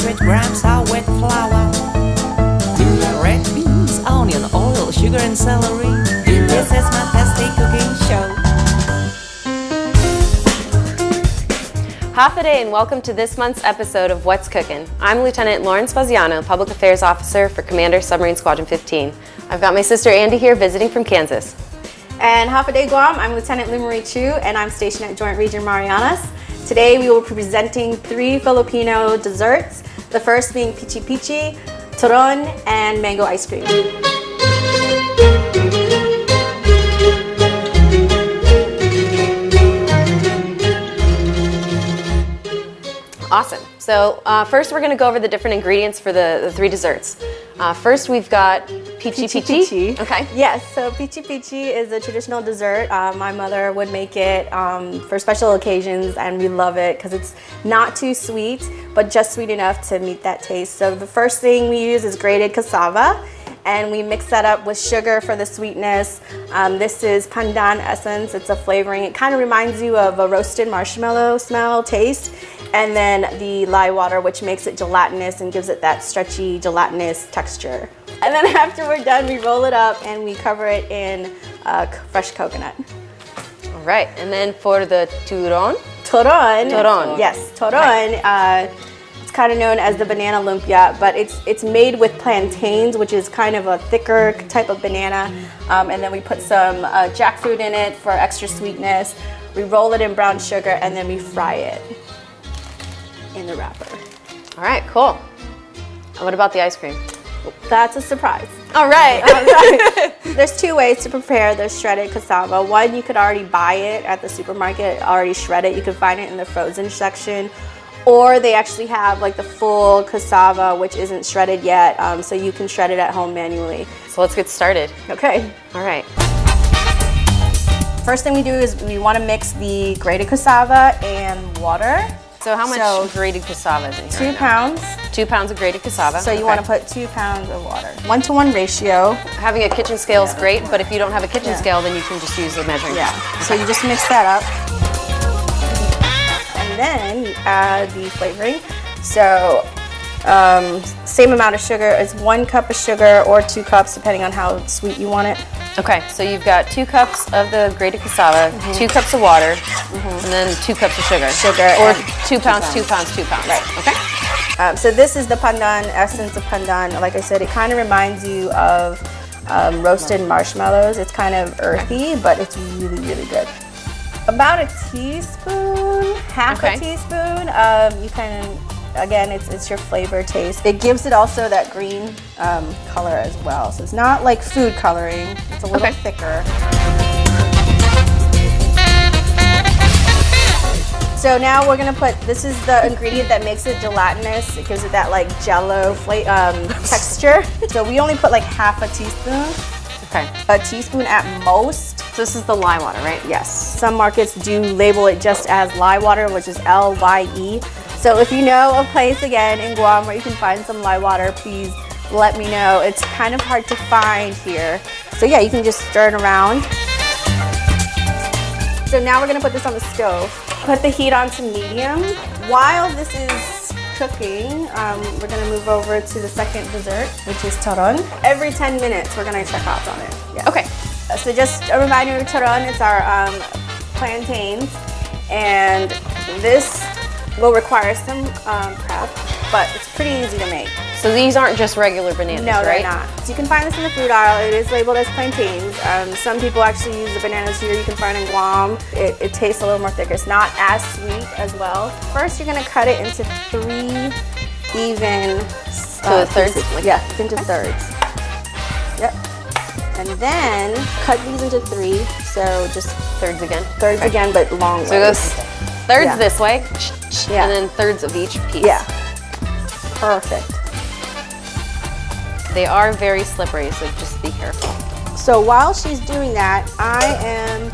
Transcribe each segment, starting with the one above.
200 grams of wet flour, red beans, onion, oil, sugar and celery. This is my tasty cooking show. Half a day and welcome to this month's episode of What's Cookin'. I'm Lieutenant Lauren Spaziano, Public Affairs Officer for Commander Submarine Squadron 15. I've got my sister Andy here visiting from Kansas. And half a day Guam, I'm Lieutenant Marie Chu and I'm stationed at Joint Region Marianas. Today we will be presenting 3 Filipino desserts, the first being pichi pichi, turon, and mango ice cream. Awesome. So first we're going to go over the different ingredients for the 3 desserts. First we've got pichi pichi. Okay. Yes, so pichi pichi is a traditional dessert. My mother would make it for special occasions and we love it because it's not too sweet, but just sweet enough to meet that taste. So the first thing we use is grated cassava and we mix that up with sugar for the sweetness. This is pandan essence. It's a flavoring. It kind of reminds you of a roasted marshmallow smell, taste. And then the lye water, which makes it gelatinous and gives it that stretchy, gelatinous texture. And then after we're done, we roll it up and we cover it in fresh coconut. All right, and then for the turon? Turon. Yes, turon. Okay. It's kind of known as the banana lumpia, but it's made with plantains, which is kind of a thicker type of banana. And then we put some jackfruit in it for extra sweetness. We roll it in brown sugar and then we fry it in the wrapper. All right, cool. And what about the ice cream? That's a surprise. All right. There's 2 ways to prepare the shredded cassava. One, you could already buy it at the supermarket, already shredded. You could find it in the frozen section. Or they actually have like the full cassava, which isn't shredded yet, so you can shred it at home manually. So let's get started. Okay. All right. First thing we do is we want to mix the grated cassava and water. So how much grated cassava is in here? 2 pounds. 2 pounds of grated cassava. So you want to put 2 pounds of water. 1-to-1 ratio. Having a kitchen scale is great, but if you don't have a kitchen scale, then you can just use the measuring cup. Yeah. So you just mix that up. And then you add the flavoring. So same amount of sugar. It's 1 cup of sugar or 2 cups, depending on how sweet you want it. Okay, so you've got 2 cups of the grated cassava, 2 cups of water, and then 2 cups of sugar. Or 2 pounds, 2 pounds, 2 pounds. Right. Okay. So this is the pandan, essence of pandan. Like I said, it kind of reminds you of roasted marshmallows. It's kind of earthy, but it's really, really good. About a teaspoon, half a teaspoon. You can, again, it's your flavor taste. It gives it also that green color as well. So it's not like food coloring. It's a little thicker. So now we're gonna put, this is the ingredient that makes it gelatinous. It gives it that like jello texture. So we only put like half a teaspoon. Okay. A teaspoon at most. So this is the lye water, right? Yes. Some markets do label it just as lye water, which is L-Y-E. So if you know a place again in Guam where you can find some lye water, please let me know. It's kind of hard to find here. So yeah, you can just stir it around. So now we're gonna put this on the stove. Put the heat on to medium. While this is cooking, we're gonna move over to the second dessert, which is turon. Every 10 minutes, we're gonna check off on it. Yeah. Okay. So just a reminder, turon is our plantains, and this will require some prep, but it's pretty easy to make. So these aren't just regular bananas, no, right? No, they're not. So you can find this in the food aisle. It is labeled as plantains. Some people actually use the bananas here you can find in Guam. It tastes a little more thicker. It's not as sweet as well. First, you're gonna cut it into 3 even thirds? Yeah, into thirds. Yep. And then cut these into 3. So just thirds again? Thirds again, but long ways. So it goes thirds this way, and then thirds of each piece. Yeah. Perfect. They are very slippery, so just be careful. So while she's doing that, I am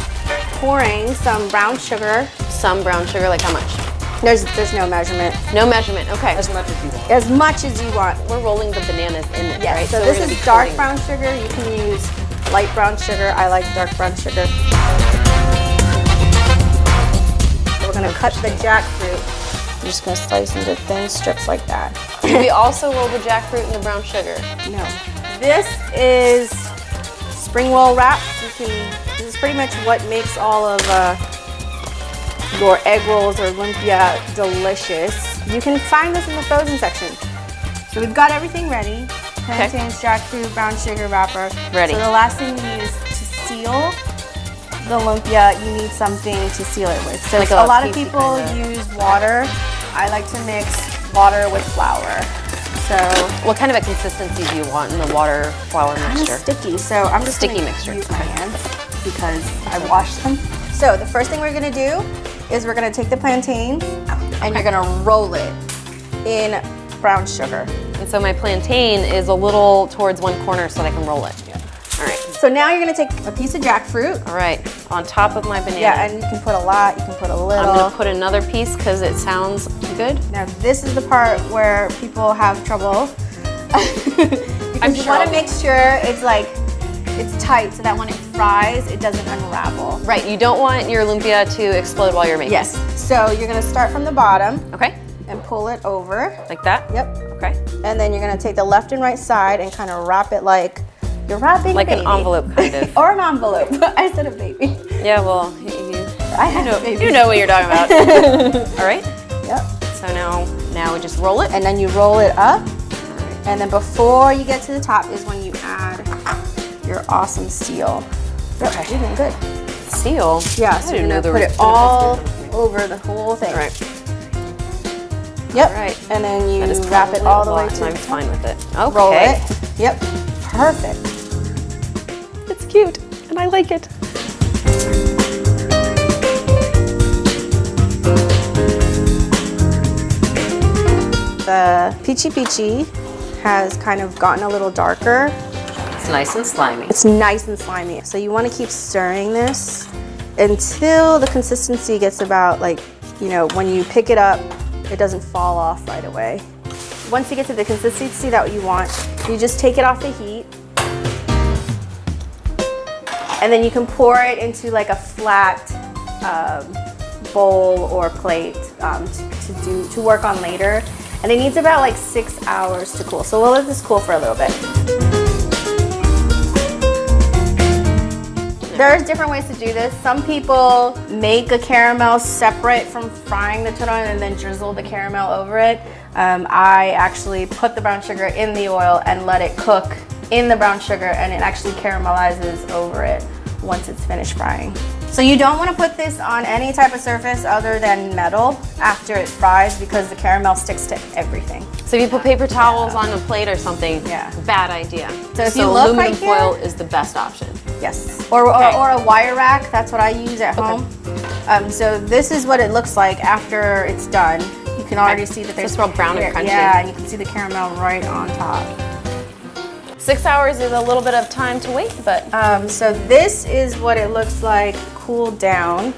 pouring some brown sugar. Some brown sugar, like how much? There's no measurement. No measurement, okay. As much as you want. As much as you want. We're rolling the bananas in it, Yeah, right? so this is dark brown sugar. You can use light brown sugar. I like dark brown sugar. So we're gonna cut the jackfruit I'm just gonna slice into thin strips like that. Do we also roll the jackfruit in the brown sugar? No. This is spring roll wrap. This is pretty much what makes all of your egg rolls or lumpia delicious. You can find this in the frozen section. So we've got everything ready. Plantains, jackfruit, brown sugar wrapper. Ready. So the last thing you use to seal the lumpia, you need something to seal it with. So Like a a lot of piecey people kinda. use water. I like to mix water with flour. So What kind of a consistency do you want in the water flour kind of mixture? sticky. So I'm just Sticky gonna mixture. use my hands because I washed them. So the first thing we're gonna do is we're gonna take the plantain and you're gonna roll it in brown sugar. And so my plantain is a little towards one corner so that I can roll it. All right. So now you're gonna take a piece of jackfruit. All right. On top of my banana. Yeah, and you can put a lot, you can put a little. I'm gonna put another piece because it sounds good. Now this is the part where people have trouble. I'm You sure wanna I'll- make sure it's tight so that when it fries, it doesn't unravel. Right. You don't want your lumpia to explode while you're making. Yes. So you're gonna start from the bottom Okay. and pull it over. Like that. Yep. Okay. And then you're gonna take the left and right side and kind of wrap it like you're wrapping Like a an baby. envelope, kind of. Or an envelope. I said a baby. Yeah. Well, I have babies. you know what you're talking about. All right. Yep. So now we just roll it. And then you roll it up. And then before you get to the top is when you add your awesome seal. Yep, you're doing good. Seal. Yeah, I so didn't you're know gonna there put was it all over the whole thing. All right. Yep. All right. And then you That is wrap it probably all a the way lot, to and the I'm top. fine with it. Okay. Roll it. Yep. Perfect. It's cute, and I like it. The peachy peachy has kind of gotten a little darker. It's nice and slimy. It's nice and slimy. So you want to keep stirring this until the consistency gets about like, you know, when you pick it up, it doesn't fall off right away. Once you get to the consistency that you want, you just take it off the heat. And then you can pour it into like a flat bowl or plate to work on later. And it needs about like 6 hours to cool. So we'll let this cool for a little bit. There's different ways to do this. Some people make a caramel separate from frying the turon and then drizzle the caramel over it. I actually put the brown sugar in the oil and let it cook in the brown sugar, and it actually caramelizes over it once it's finished frying. So you don't want to put this on any type of surface other than metal after it fries because the caramel sticks to everything. So if you put paper towels on a plate or something, Yeah. bad idea. So if you look aluminum right here- foil is the best option. Yes, or a wire rack. That's what I use at home. So this is what it looks like after it's done. You can already see that there's it's real brown and crunchy. Yeah, and you can see the caramel right on top. 6 hours is a little bit of time to wait, but So this is what it looks like cooled down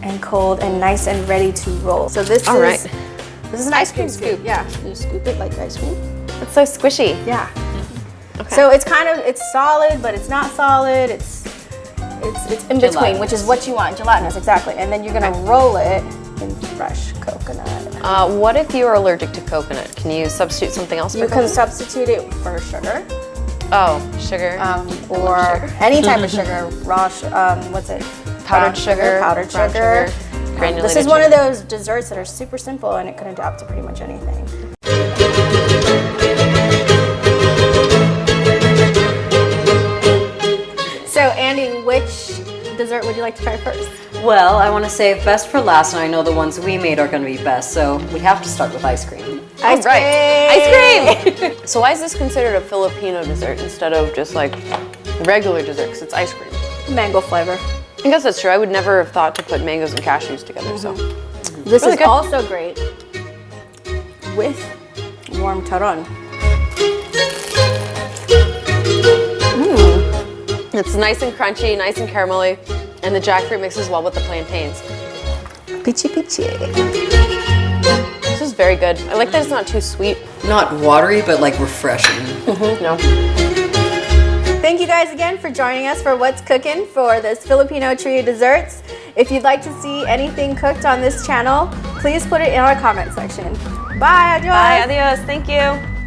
and cold and nice and ready to roll. So this All is right. this is an ice cream scoop. Yeah, you scoop it like ice cream. it's so squishy. Yeah. Okay. So it's kind of it's solid, but it's not solid. It's in between, which is what you want. Gelatinous, exactly. And then you're gonna roll it in fresh coconut. What if you are allergic to coconut? Can you substitute something else for You can coconut? substitute it for sugar, Oh, sugar. or sugar. any type of sugar. Raw, what's it? Powdered sugar, powdered brown sugar. sugar, granulated This is one sugar. of those desserts that are super simple and it can adapt to pretty much anything. So Andy, which dessert would you like to try first? Well, I want to save best for last, and I know the ones we made are going to be best, so we have to start with ice cream. Ice Right. cream! Ice cream! So why is this considered a Filipino dessert instead of just like regular dessert? Because it's ice cream. Mango flavor. I guess that's true. I would never have thought to put mangoes and cashews together. So This Really is good. also great with warm turon. it's nice and crunchy, nice and caramelly, and the jackfruit mixes well with the plantains. Peachy peachy. This is very good. I like that it's not too sweet. Not watery, but like refreshing. No. Thank you guys again for joining us for What's Cookin' for this Filipino Trio Desserts. If you'd like to see anything cooked on this channel, please put it in our comment section. Bye, adios. Bye, adios. Thank you.